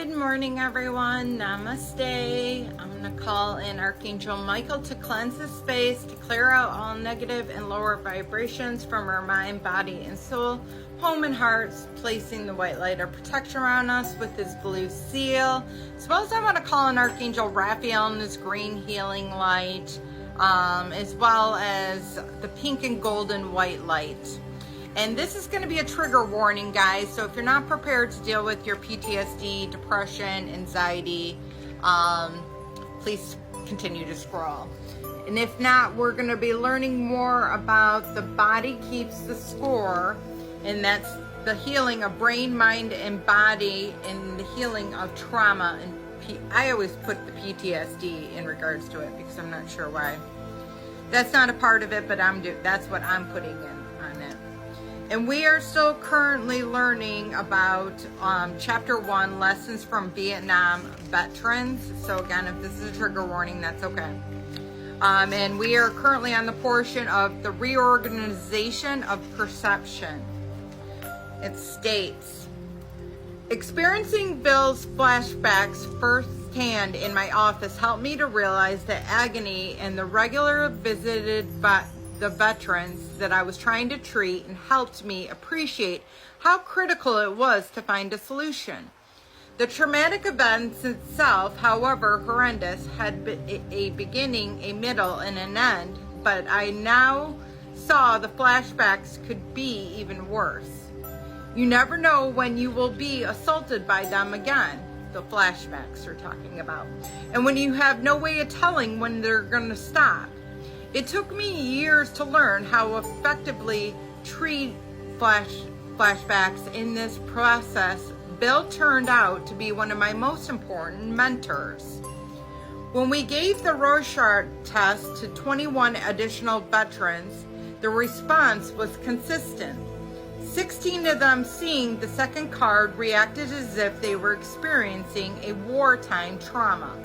Good morning, everyone. Namaste. I'm going to call in Archangel Michael to cleanse the space, to clear out all negative and lower vibrations from our mind, body, and soul, home and hearts, placing the white light of protection around us with his blue seal. As well as I want to call in Archangel Raphael and his green healing light, as well as the pink and golden white light. And this is going to be a trigger warning, guys. So if you're not prepared to deal with your PTSD, depression, anxiety, please continue to scroll. And if not, we're going to be learning more about the body keeps the score. And that's the healing of brain, mind, and body, and the healing of trauma. And I always put the PTSD in regards to it because I'm not sure why. That's not a part of it, but that's what I'm putting in on it. And we are still currently learning about Chapter 1, Lessons from Vietnam Veterans. So again, if this is a trigger warning, that's okay. And we are currently on the portion of the reorganization of perception. It states, experiencing Bill's flashbacks firsthand in my office helped me to realize the agony and the regular visited the veterans that I was trying to treat, and helped me appreciate how critical it was to find a solution. The traumatic events itself, however horrendous, had a beginning, a middle, and an end, but I now saw the flashbacks could be even worse. You never know when you will be assaulted by them again. The flashbacks are talking about. And when you have no way of telling when they're going to stop. It took me years to learn how effectively treat flashbacks. In this process, Bill turned out to be one of my most important mentors. When we gave the Rorschach test to 21 additional veterans, the response was consistent. 16 of them, seeing the second card, reacted as if they were experiencing a wartime trauma.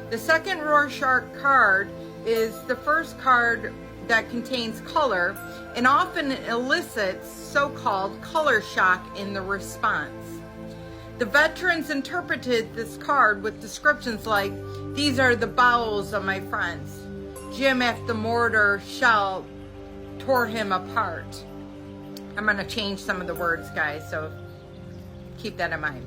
The second Rorschach card is the first card that contains color and often elicits so-called color shock in the response. The veterans interpreted this card with descriptions like, "These are the bowels of my friends. Jim at the mortar shell tore him apart." I'm going to change some of the words, guys, so keep that in mind.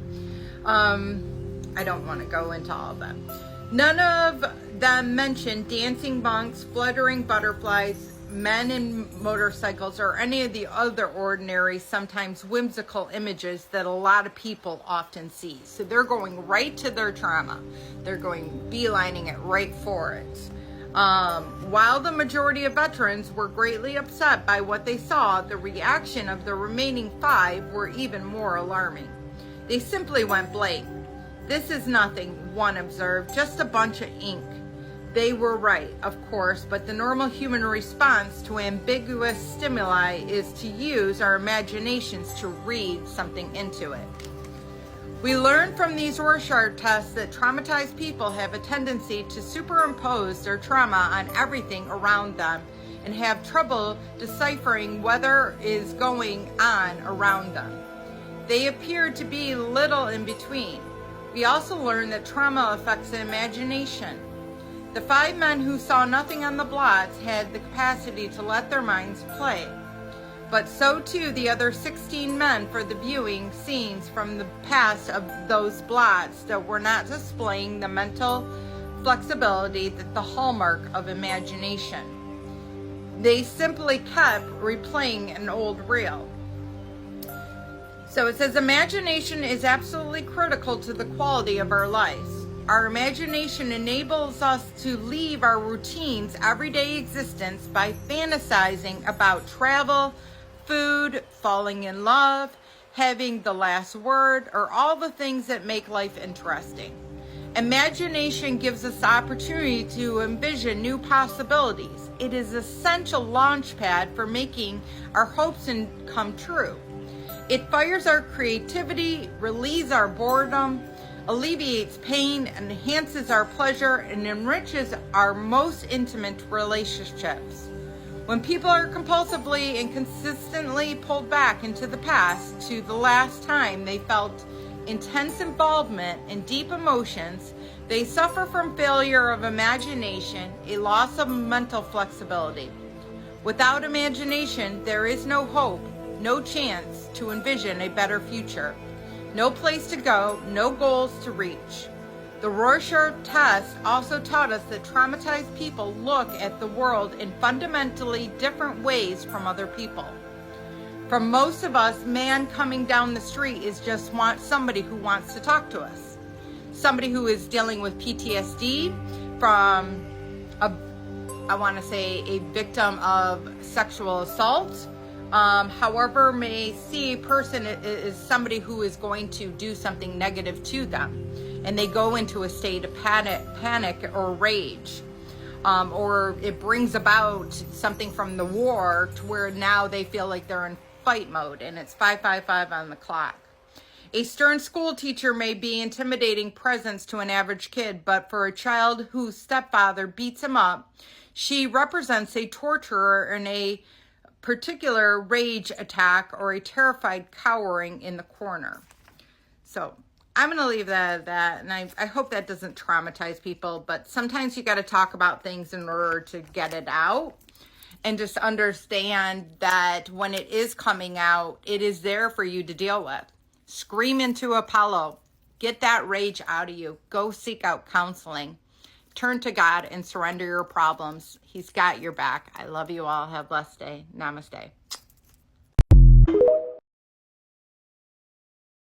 I don't want to go into all of them. None of them mentioned dancing monks, fluttering butterflies, men in motorcycles, or any of the other ordinary, sometimes whimsical images that a lot of people often see. So they're going right to their trauma. They're beelining it right for it. While the majority of veterans were greatly upset by what they saw, the reaction of the remaining 5 were even more alarming. They simply went blank. "This is nothing," one observed, "just a bunch of ink." They were right, of course, but the normal human response to ambiguous stimuli is to use our imaginations to read something into it. We learned from these Rorschach tests that traumatized people have a tendency to superimpose their trauma on everything around them and have trouble deciphering what is going on around them. They appear to be little in between. We also learned that trauma affects the imagination. The 5 men who saw nothing on the blots had the capacity to let their minds play. But so too the other 16 men for the viewing scenes from the past of those blots that were not displaying the mental flexibility that the hallmark of imagination. They simply kept replaying an old reel. So it says, imagination is absolutely critical to the quality of our lives. Our imagination enables us to leave our routine's everyday existence by fantasizing about travel, food, falling in love, having the last word, or all the things that make life interesting. Imagination gives us the opportunity to envision new possibilities. It is an essential launch pad for making our hopes come true. It fires our creativity, relieves our boredom, alleviates pain, enhances our pleasure, and enriches our most intimate relationships. When people are compulsively and consistently pulled back into the past to the last time they felt intense involvement, and deep emotions, they suffer from failure of imagination, a loss of mental flexibility. Without imagination, there is no hope, no chance to envision a better future, no place to go, no goals to reach. The Rorschach test also taught us that traumatized people look at the world in fundamentally different ways from other people. For most of us, man coming down the street is just somebody who wants to talk to us. Somebody who is dealing with PTSD from a victim of sexual assault. However, may see a person is somebody who is going to do something negative to them, and they go into a state of panic or rage. Or it brings about something from the war to where now they feel like they're in fight mode, and it's 5:55 on the clock. A stern school teacher may be intimidating presence to an average kid, but for a child whose stepfather beats him up, she represents a torturer in a particular rage attack or a terrified cowering in the corner. So I'm going to leave that at that, and I hope that doesn't traumatize people, but sometimes you got to talk about things in order to get it out. And just understand that when it is coming out, it is there for you to deal with. Scream into a pillow. Get that rage out of you. Go seek out counseling. Turn to God and surrender your problems. He's got your back. I love you all. Have a blessed day. Namaste.